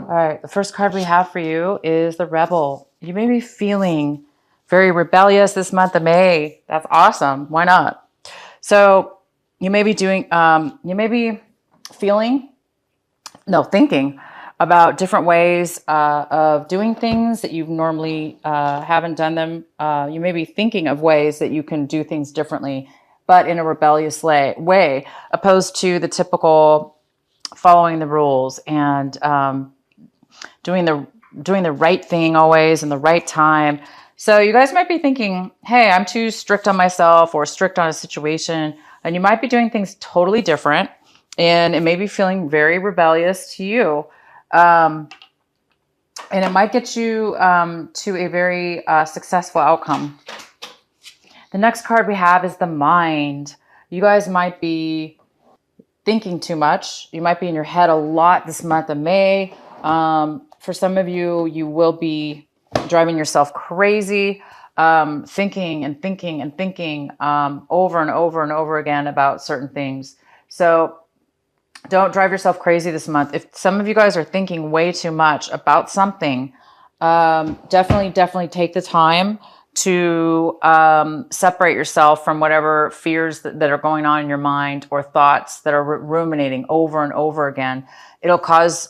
All right, the first card we have for you is the Rebel. You may be feeling very rebellious this month of May. That's awesome. Why not? So you may be thinking about different ways of doing things that you've normally haven't done them. You may be thinking of ways that you can do things differently, but in a rebellious way, opposed to the typical following the rules and doing the right thing always in the right time. So you guys might be thinking, hey, I'm too strict on myself or strict on a situation, and you might be doing things totally different, and it may be feeling very rebellious to you. And it might get you to a very successful outcome. The next card we have is the Mind. You guys might be thinking too much. You might be in your head a lot this month of May. For some of you, you will be driving yourself crazy, thinking and thinking and thinking over and over and over again about certain things. So don't drive yourself crazy this month. If some of you guys are thinking way too much about something, definitely take the time to separate yourself from whatever fears that are going on in your mind or thoughts that are ruminating over and over again. It'll cause,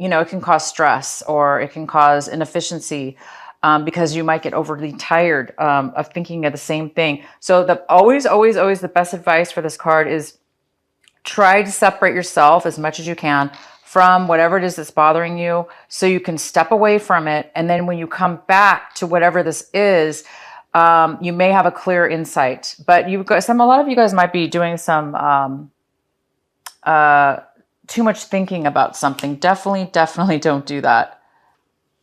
it can cause stress, or it can cause inefficiency because you might get overly tired of thinking of the same thing. So always the best advice for this card is try to separate yourself as much as you can from whatever it is that's bothering you, so you can step away from it. And then when you come back to whatever this is, you may have a clear insight. But a lot of you guys might be doing some too much thinking about something. Definitely don't do that.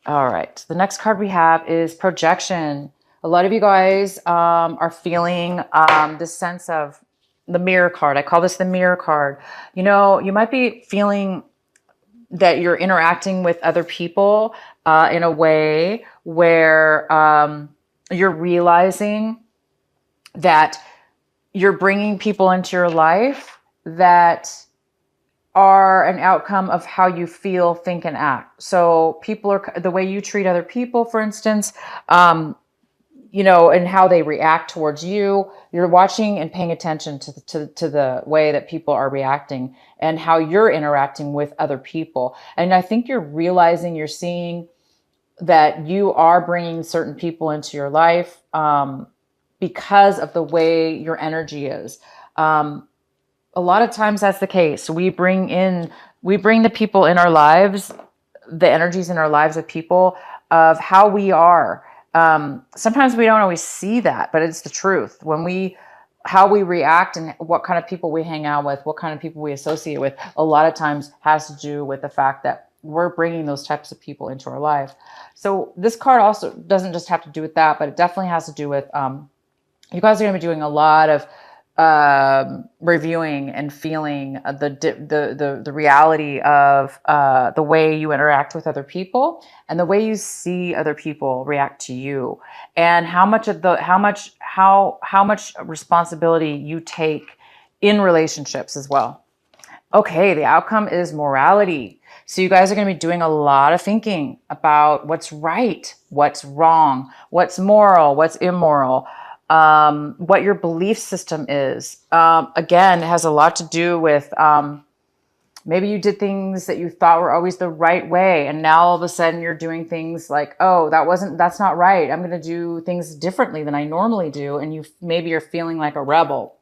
All right. The next card we have is Projection. A lot of you guys are feeling this sense of the Mirror card. I call this the Mirror card. You might be feeling that you're interacting with other people in a way where you're realizing that you're bringing people into your life that are an outcome of how you feel, think, and act. So the way you treat other people, for instance, and how they react towards you. You're watching and paying attention to the way that people are reacting and how you're interacting with other people. And I think you're seeing that you are bringing certain people into your life because of the way your energy is. A lot of times that's the case. We bring the people in our lives, the energies in our lives of people, of how we are. Sometimes we don't always see that, but it's the truth. How we react and what kind of people we hang out with, what kind of people we associate with, a lot of times has to do with the fact that we're bringing those types of people into our life. So this card also doesn't just have to do with that, but it definitely has to do with, you guys are going to be doing a lot of reviewing and feeling the reality of the way you interact with other people and the way you see other people react to you, and how much responsibility you take in relationships as well. Okay, the outcome is morality. So you guys are going to be doing a lot of thinking about what's right, what's wrong, what's moral, what's immoral. What your belief system is. Again, it has a lot to do with maybe you did things that you thought were always the right way, and now all of a sudden you're doing things like, oh, that's not right. I'm going to do things differently than I normally do, and maybe you're feeling like a rebel.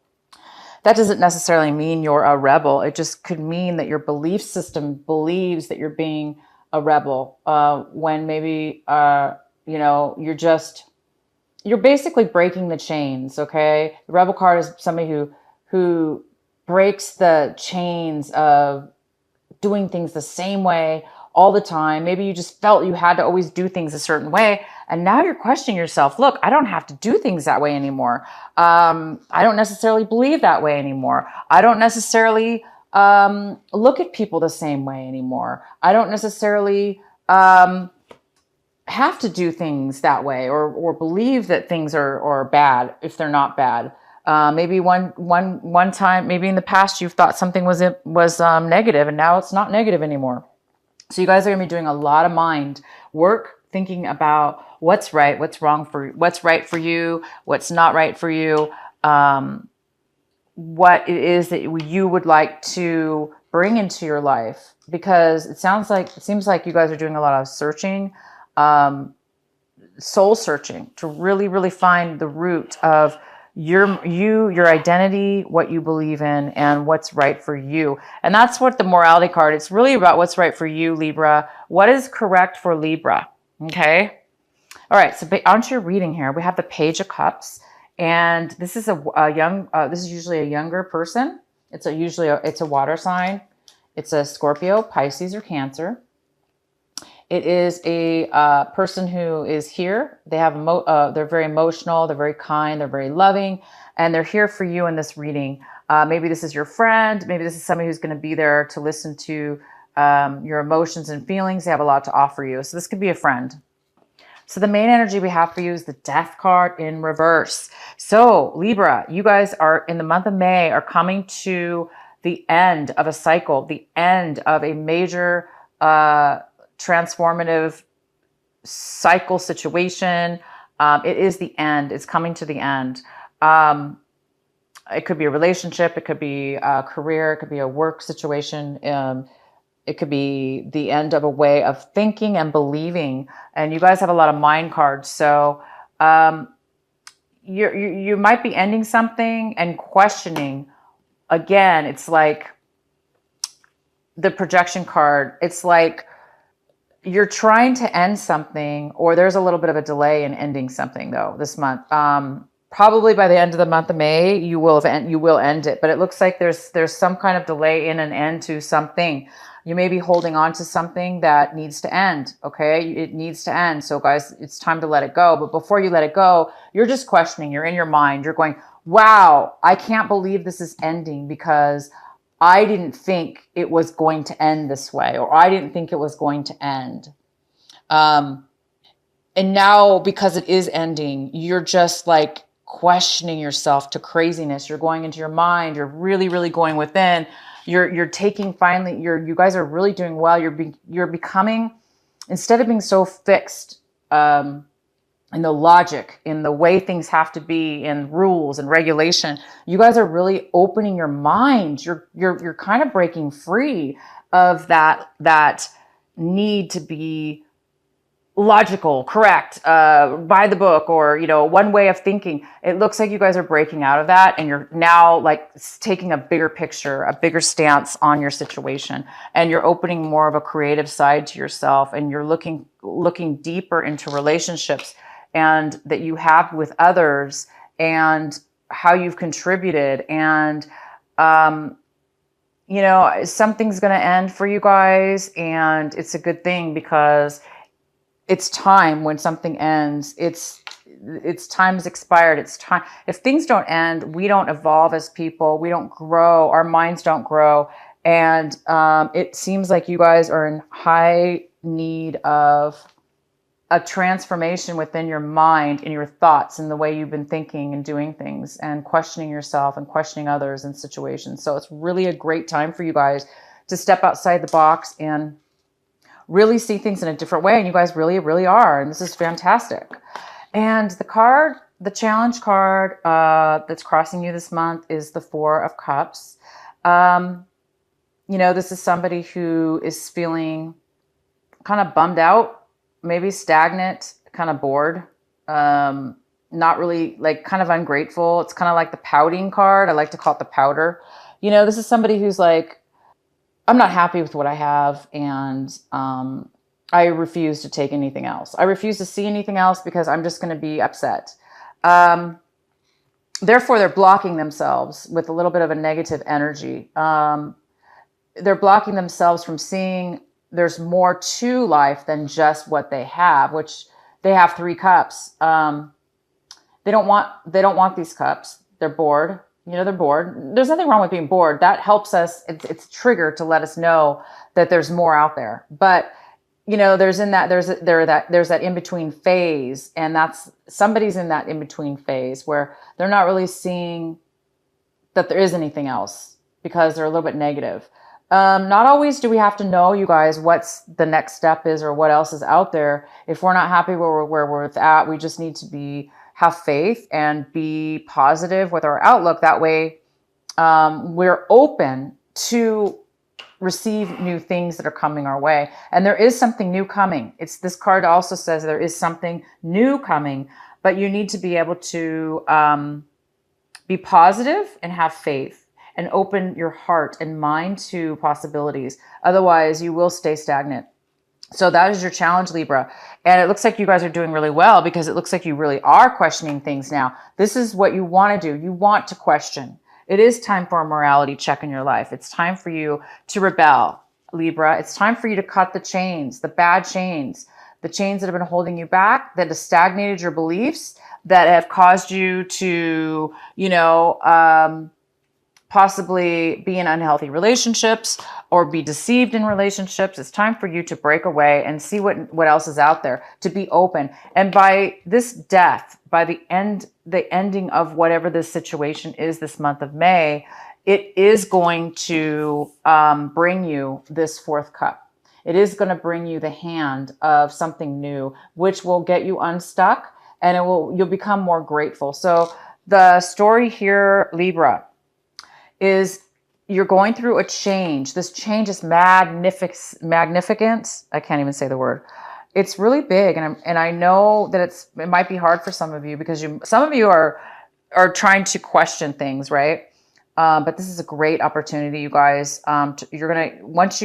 That doesn't necessarily mean you're a rebel. It just could mean that your belief system believes that you're being a rebel when maybe you're basically breaking the chains, okay? The Rebel card is somebody who breaks the chains of doing things the same way all the time. Maybe you just felt you had to always do things a certain way, and now you're questioning yourself. Look, I don't have to do things that way anymore. I don't necessarily believe that way anymore. I don't necessarily look at people the same way anymore. I don't necessarily have to do things that way or believe that things are bad if they're not bad. Maybe one time, maybe in the past, you've thought something was negative, and now it's not negative anymore. So you guys are going to be doing a lot of mind work, thinking about what's right, what's wrong for what's right for you, what's not right for you, what it is that you would like to bring into your life. Because it seems like you guys are doing a lot of searching, soul searching to really, really find the root of your identity, what you believe in, and what's right for you. And that's what the morality card, it's really about what's right for you, Libra. What is correct for Libra? Okay. All right. So onto your reading here, we have the Page of Cups, and this is this is usually a younger person. It's a water sign. It's a Scorpio, Pisces, or Cancer. It is a person who is here. They have they're very emotional. They're very kind. They're very loving, and they're here for you in this reading. Maybe this is your friend. Maybe this is somebody who's going to be there to listen to your emotions and feelings. They have a lot to offer you. So this could be a friend. So the main energy we have for you is the Death card in reverse. So Libra, you guys are in the month of May are coming to the end of a cycle, the end of a major transformative cycle situation. It is the end. It's coming to the end. It could be a relationship. It could be a career. It could be a work situation. It could be the end of a way of thinking and believing. And you guys have a lot of mind cards. So you might be ending something and questioning. Again, it's like the projection card. It's like you're trying to end something, or there's a little bit of a delay in ending something though this month. Probably by the end of the month of May, you will end it. But it looks like there's some kind of delay in an end to something. You may be holding on to something that needs to end. Okay, it needs to end. So guys, it's time to let it go. But before you let it go, you're just questioning. You're in your mind. You're going, "Wow, I can't believe this is ending because I didn't think it was going to end this way, or I didn't think it was going to end." And now, because it is ending, you're just like questioning yourself to craziness. You're going into your mind. You're really, really going within. You're taking finally. You guys are really doing well. You're becoming, instead of being so fixed in the logic, in the way things have to be, in rules and regulation, you guys are really opening your mind. You're kind of breaking free of that need to be logical, correct, by the book, or one way of thinking. It looks like you guys are breaking out of that, and you're now like taking a bigger picture, a bigger stance on your situation, and you're opening more of a creative side to yourself, and you're looking deeper into relationships and that you have with others, and how you've contributed, and something's going to end for you guys, and it's a good thing because it's time. When something ends, its time is expired. It's time. If things don't end, we don't evolve as people. We don't grow. Our minds don't grow. And it seems like you guys are in high need of a transformation within your mind and your thoughts and the way you've been thinking and doing things and questioning yourself and questioning others and situations. So it's really a great time for you guys to step outside the box and really see things in a different way. And you guys really, really are. And this is fantastic. And the challenge card that's crossing you this month is the Four of Cups. This is somebody who is feeling kind of bummed out, maybe stagnant, kind of bored, not really, like, kind of ungrateful. It's kind of like the pouting card. I like to call it the powder. This is somebody who's like, I'm not happy with what I have, and I refuse to take anything else. I refuse to see anything else because I'm just going to be upset. Therefore, they're blocking themselves with a little bit of a negative energy. They're blocking themselves from seeing there's more to life than just what they have, which they have 3 cups. They don't want these cups. They're bored. They're bored. There's nothing wrong with being bored. That helps us. It's a trigger to let us know that there's more out there. But, there's that in-between phase, and somebody's in that in-between phase where they're not really seeing that there is anything else because they're a little bit negative. Not always do we have to know, you guys, what's the next step is or what else is out there. If we're not happy where we're at, we just need to have faith and be positive with our outlook. That way, we're open to receive new things that are coming our way. And there is something new coming. This card also says there is something new coming, but you need to be able to be positive and have faith and open your heart and mind to possibilities. Otherwise, you will stay stagnant. So that is your challenge, Libra. And it looks like you guys are doing really well because it looks like you really are questioning things now. This is what you want to do. You want to question. It is time for a morality check in your life. It's time for you to rebel, Libra. It's time for you to cut the chains, the bad chains, the chains that have been holding you back, that have stagnated your beliefs, that have caused you to, possibly be in unhealthy relationships or be deceived in relationships. It's time for you to break away and see what else is out there, to be open. And by this death, by the ending of whatever this situation is this month of May, it is going to bring you this fourth cup. It is going to bring you the hand of something new, which will get you unstuck, and you'll become more grateful. So the story here, Libra, is you're going through a change. This change is magnificent. I can't even say the word. It's really big, and I know that it might be hard for some of you because some of you are trying to question things, right? But this is a great opportunity, you guys. You're gonna once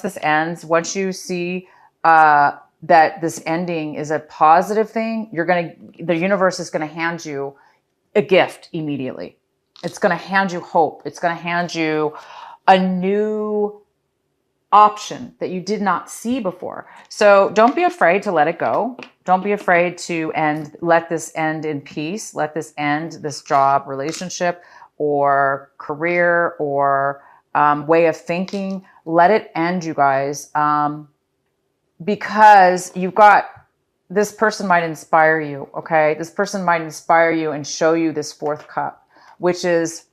this ends, once you see that this ending is a positive thing, the universe is gonna hand you a gift immediately. It's going to hand you hope. It's going to hand you a new option that you did not see before. So don't be afraid to let it go. Don't be afraid to let this end in peace. Let this end, this job, relationship, or career, or way of thinking. Let it end, you guys, because this person might inspire you, okay? This person might inspire you and show you this fourth cup, which is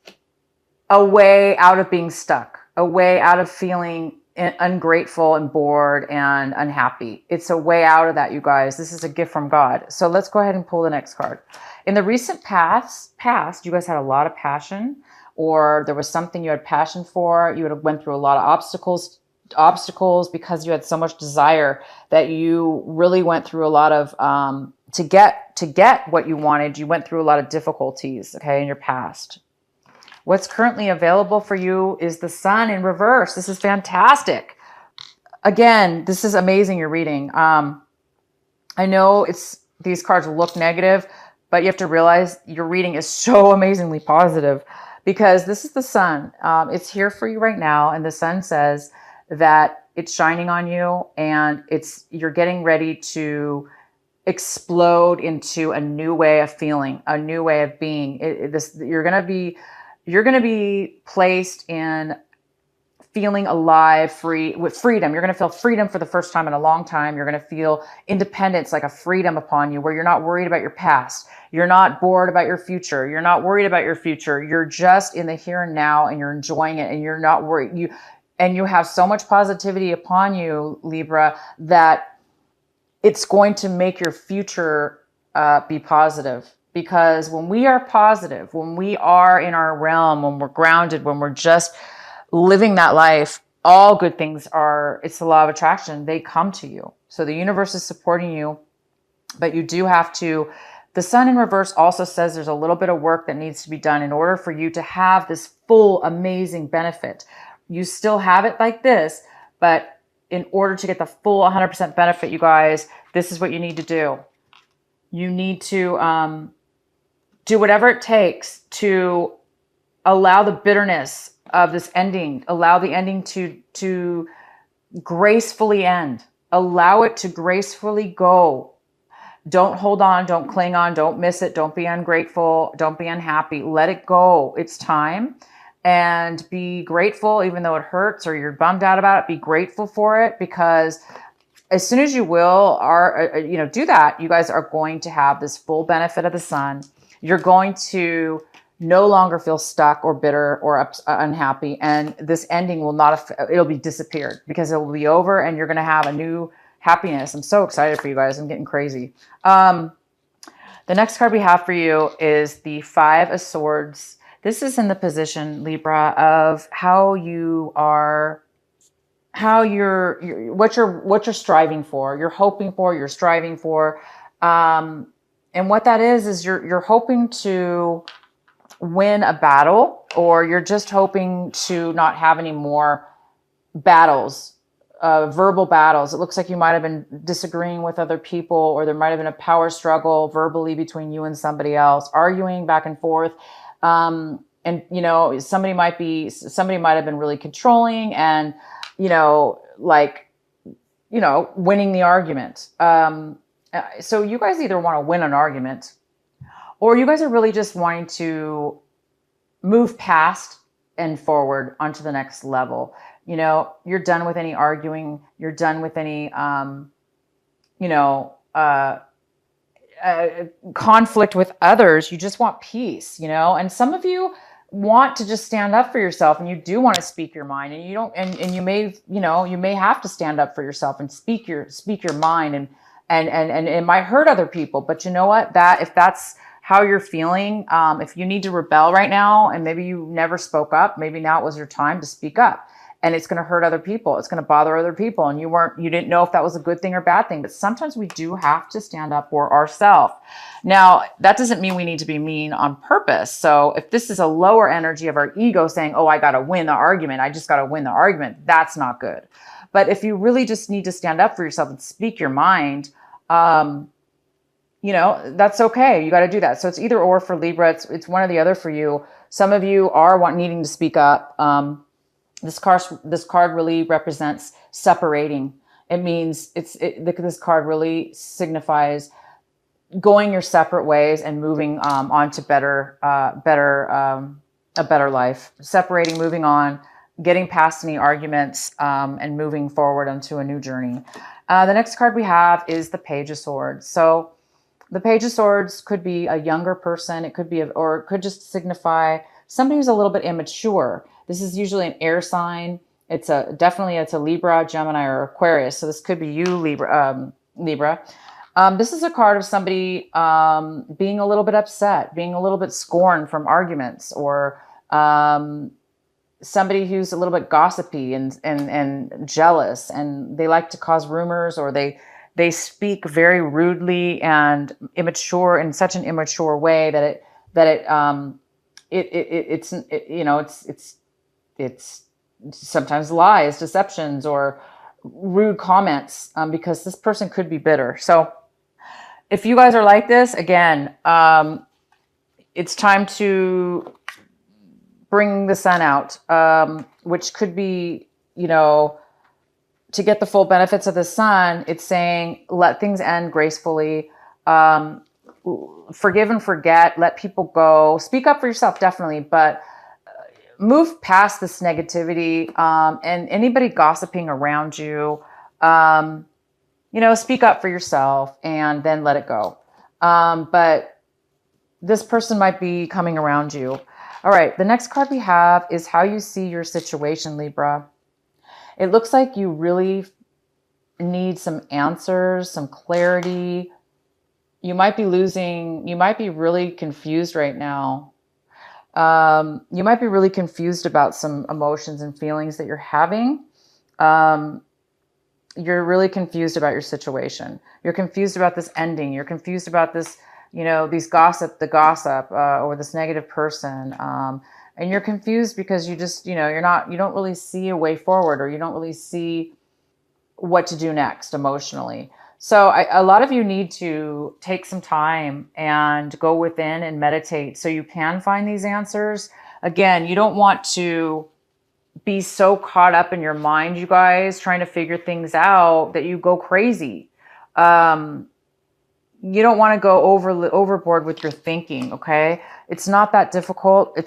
a way out of being stuck, a way out of feeling ungrateful and bored and unhappy. It's a way out of that, you guys. This is a gift from God. So let's go ahead and pull the next card. In the recent past, you guys had a lot of passion, or there was something you had passion for. You would have went through a lot of obstacles because you had so much desire that you really went through a lot of to get what you wanted. You went through a lot of difficulties, okay, in your past. What's currently available for you is the Sun in reverse. This is fantastic. Again, this is amazing, your reading. I know these cards look negative, but you have to realize your reading is so amazingly positive because this is the Sun. It's here for you right now, and the Sun says that it's shining on you, and you're getting ready to explode into a new way of feeling, a new way of being. You're going to be placed in feeling alive, free, with freedom. You're going to feel freedom for the first time in a long time. You're going to feel independence, like a freedom upon you, where you're not worried about your past. You're not bored about your future. You're not worried about your future. You're just in the here and now, and you're enjoying it, and you're not worried. You have so much positivity upon you, Libra, that it's going to make your future be positive. Because when we are positive, when we are in our realm, when we're grounded, when we're just living that life, all good things it's the law of attraction. They come to you. So the universe is supporting you, but you do have to. The Sun in reverse also says there's a little bit of work that needs to be done in order for you to have this full, amazing benefit. You still have it like this, but in order to get the full 100% benefit, you guys, this is what you need to do. You need to do whatever it takes to allow the bitterness of this ending, allow the ending to gracefully end. Allow it to gracefully go. Don't hold on, don't cling on, don't miss it, don't be ungrateful, don't be unhappy. Let it go. It's time. And be grateful, even though it hurts or you're bummed out about it. Be grateful for it, because as soon as you will do that, you guys are going to have this full benefit of the Sun. You're going to no longer feel stuck or bitter or unhappy. And this ending will not, it'll be disappeared because it will be over and you're going to have a new happiness. I'm so excited for you guys. I'm getting crazy. The next card we have for you is the Five of Swords. This is in the position, Libra, of how you are, what you're striving for, you're hoping for, you're striving for. And what that is you're hoping to win a battle, or you're just hoping to not have any more battles, verbal battles. It looks like you might have been disagreeing with other people, or there might have been a power struggle verbally between you and somebody else, arguing back and forth. And, you know, somebody might have been really controlling and, you know, like, you know, winning the argument. So you guys either want to win an argument, or you guys are really just wanting to move past and forward onto the next level. You know, you're done with any arguing. You're done with any, conflict with others. You just want peace, you know, and some of you want to just stand up for yourself, and you do want to speak your mind, and you don't, and you may, you know, you may have to stand up for yourself and speak your mind, and it might hurt other people, but you know what, if that's how you're feeling, if you need to rebel right now, and maybe you never spoke up, maybe now it was your time to speak up. And it's going to hurt other people. It's going to bother other people. And you didn't know if that was a good thing or bad thing. But sometimes we do have to stand up for ourselves. Now, that doesn't mean we need to be mean on purpose. So if this is a lower energy of our ego saying, oh, I got to win the argument, I just got to win the argument, that's not good. But if you really just need to stand up for yourself and speak your mind, you know, that's okay. You got to do that. So it's either or for Libra. It's one or the other for you. Some of you are needing to speak up. This card really represents separating. It means this card really signifies going your separate ways and moving on to a better life. Separating, moving on, getting past any arguments, and moving forward onto a new journey. The next card we have is the Page of Swords. So the Page of Swords could be a younger person. It could be, or it could just signify somebody who's a little bit immature. This is usually an air sign. It's definitely a Libra, Gemini, or Aquarius. So this could be you, Libra. This is a card of somebody being a little bit upset, being a little bit scorned from arguments, or somebody who's a little bit gossipy and jealous, and they like to cause rumors, or they speak very rudely and immature in such an immature way it's sometimes lies, deceptions, or rude comments, because this person could be bitter. So if you guys are like this, again, it's time to bring the sun out, which could be, you know, to get the full benefits of the sun. It's saying, let things end gracefully, forgive and forget, let people go, speak up for yourself, definitely, but move past this negativity, and anybody gossiping around you, you know, speak up for yourself and then let it go. But this person might be coming around you. All right. The next card we have is how you see your situation, Libra. It looks like you really need some answers, some clarity. You might be really confused right now. You might be really confused about some emotions and feelings that you're having. You're really confused about your situation. You're confused about this ending. You're confused about this, you know, the gossip, or this negative person. And you're confused because you just, you know, you don't really see a way forward, or you don't really see what to do next emotionally. So a lot of you need to take some time and go within and meditate so you can find these answers. Again, you don't want to be so caught up in your mind, you guys, trying to figure things out that you go crazy. You don't want to go overboard with your thinking, okay? It's not that difficult.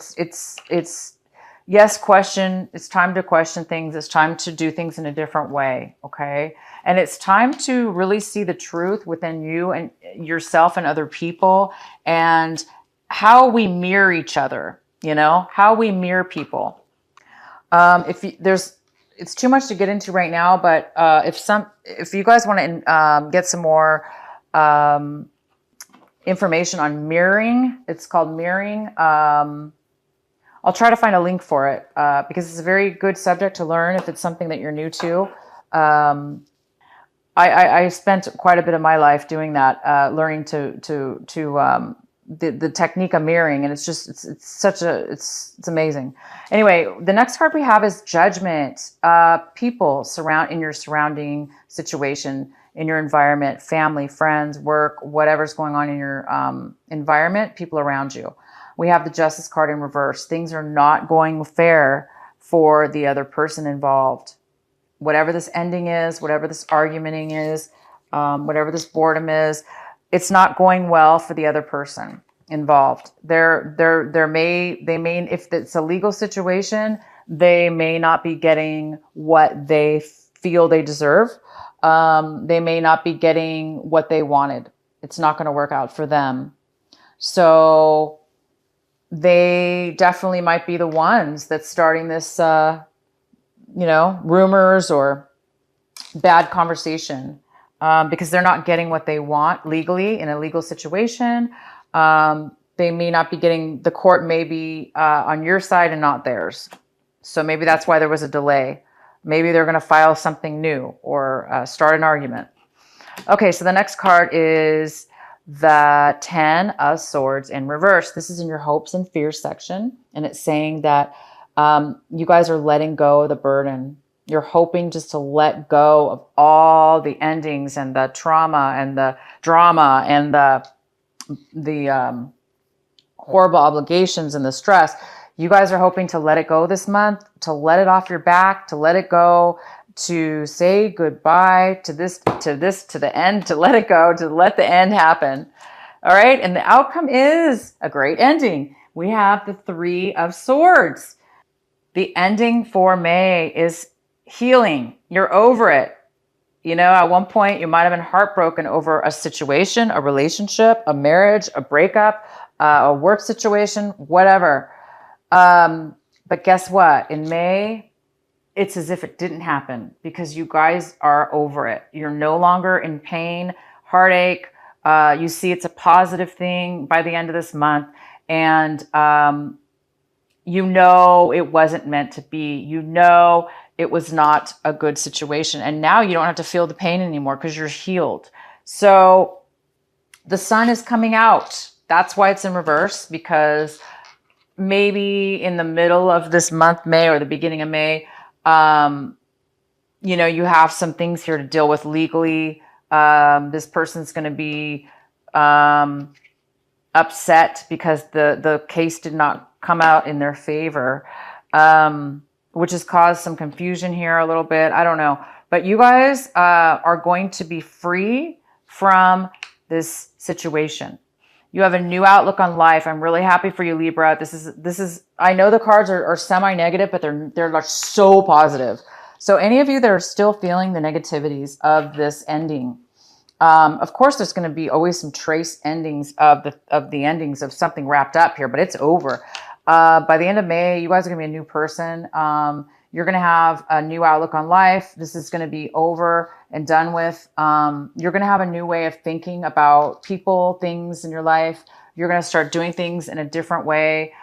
Yes, question. It's time to question things. It's time to do things in a different way, okay? And it's time to really see the truth within you and yourself and other people, and how we mirror each other, you know, how we mirror people. It's too much to get into right now, but if you guys want to get some more information on mirroring, it's called mirroring. I'll try to find a link for it because it's a very good subject to learn if it's something that you're new to. I spent quite a bit of my life doing that, learning the technique of mirroring, and it's amazing. Anyway, the next card we have is judgment. People in your surrounding situation, in your environment, family, friends, work, whatever's going on in your environment, people around you. We have the Justice card in reverse. Things are not going fair for the other person involved. Whatever this ending is, whatever this argumenting is, whatever this boredom is, it's not going well for the other person involved. They may, if it's a legal situation, they may not be getting what they feel they deserve. They may not be getting what they wanted. It's not going to work out for them. So they definitely might be the ones that's starting this, rumors or bad conversation because they're not getting what they want legally in a legal situation. They may not be getting, the court may be on your side and not theirs. So maybe that's why there was a delay. Maybe they're going to file something new or start an argument. Okay, so the next card is the 10 of Swords in reverse. This is in your hopes and fears section. And it's saying that you guys are letting go of the burden. You're hoping just to let go of all the endings and the trauma and the drama and the horrible obligations and the stress. You guys are hoping to let it go this month, to let it off your back, to let it go, to say goodbye to the end, to let it go, to let the end happen. All right. And the outcome is a great ending. We have the 3 of Swords. The ending for May is healing. You're over it. You know, at one point you might have been heartbroken over a situation, a relationship, a marriage, a breakup, a work situation, whatever. But guess what? In May, it's as if it didn't happen because you guys are over it. You're no longer in pain, heartache. You see it's a positive thing by the end of this month. And you know it wasn't meant to be. You know it was not a good situation. And now you don't have to feel the pain anymore because you're healed. So the sun is coming out. That's why it's in reverse, because maybe in the middle of this month, May, or the beginning of May, you have some things here to deal with legally. This person's going to be upset because the case did not come out in their favor, which has caused some confusion here a little bit. I don't know. But you guys are going to be free from this situation. You have a new outlook on life. I'm really happy for you, Libra. This is. I know the cards are semi-negative, but they're like so positive. So any of you that are still feeling the negativities of this ending, of course, there's going to be always some trace endings of the endings of something wrapped up here, but it's over. By the end of May, you guys are going to be a new person. You're going to have a new outlook on life. This is going to be over and done with. You're going to have a new way of thinking about people, things in your life. You're going to start doing things in a different way.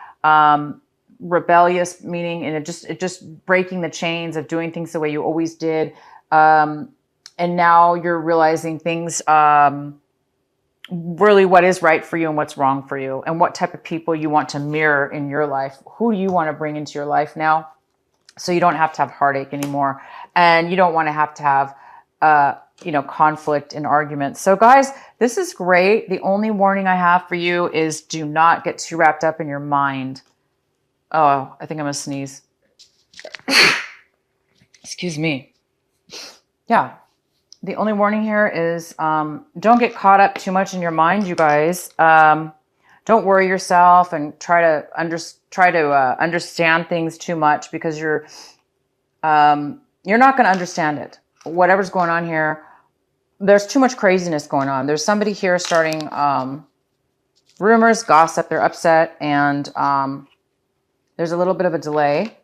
Rebellious, meaning it just breaking the chains of doing things the way you always did. And now you're realizing things, really what is right for you and what's wrong for you, and what type of people you want to mirror in your life. Who do you want to bring into your life now? So you don't have to have heartache anymore. And you don't want to have conflict and arguments. So guys, this is great. The only warning I have for you is do not get too wrapped up in your mind. Oh, I think I'm going to sneeze. Excuse me. Yeah. The only warning here is don't get caught up too much in your mind, you guys. Don't worry yourself and try to understand things too much, because you're not going to understand it. Whatever's going on here, there's too much craziness going on. There's somebody here starting rumors, gossip, they're upset, and there's a little bit of a delay